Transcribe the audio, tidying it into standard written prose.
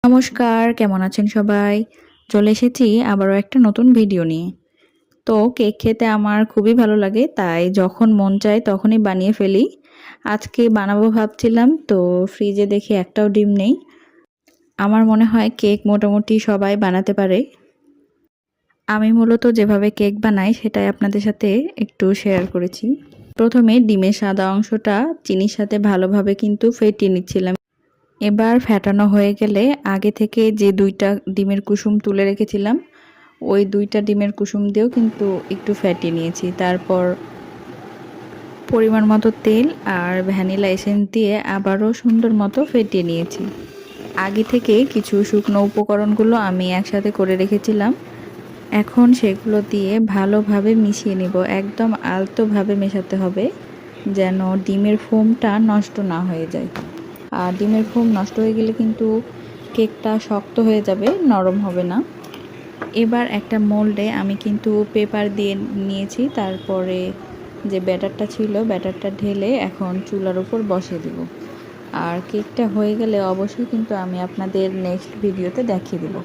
নমস্কার, কেমন আছেন সবাই? চলে এসেছি আবারও একটা নতুন ভিডিও নিয়ে। তো কেক খেতে আমার খুবই ভালো লাগে, তাই যখন মন চায় তখনই বানিয়ে ফেলি। আজকে বানাবো ভাবছিলাম, তো ফ্রিজে দেখি একটাও ডিম নেই। আমার মনে হয় কেক মোটামুটি সবাই বানাতে পারে। আমি মূলত যেভাবে কেক বানাই সেটাই আপনাদের সাথে একটু শেয়ার করেছি। প্রথমে ডিমের সাদা অংশটা চিনির সাথে ভালোভাবে কিন্তু ফেটিয়ে নিচ্ছিলাম। এবার ফেটানো হয়ে গেলে আগে থেকে যে ২টা ডিমের কুসুম তুলে রেখেছিলাম, ওই ২টা ডিমের কুসুম দিয়েও কিন্তু একটু ফেটিয়ে নিয়েছি। তারপর পরিমাণ মতো তেল আর ভ্যানিলা এসেন্স দিয়ে আবারও সুন্দর মতো ফেটিয়ে নিয়েছি। আগে থেকে কিছু শুকনো উপকরণগুলো আমি একসাথে করে রেখেছিলাম। এখন সেগুলো দিয়ে ভালোভাবে মিশিয়ে নেব। একদম আলতোভাবে মেশাতে হবে, যেন ডিমের ফোমটা নষ্ট না হয়ে যায়। আর ডিমের ফোম নষ্ট হয়ে গেলে কিন্তু কেকটা শক্ত হয়ে যাবে, নরম হবে না। এবার একটা মোল্ডে আমি কিন্তু পেপার দিয়ে নিয়েছি, তারপরে যে ব্যাটারটা ছিল ব্যাটারটা ঢেলে এখন চুলার উপর বসিয়ে দেব। আর কেকটা হয়ে গেলে অবশ্যই কিন্তু আমি আপনাদের নেক্সট ভিডিওতে দেখিয়ে দেব।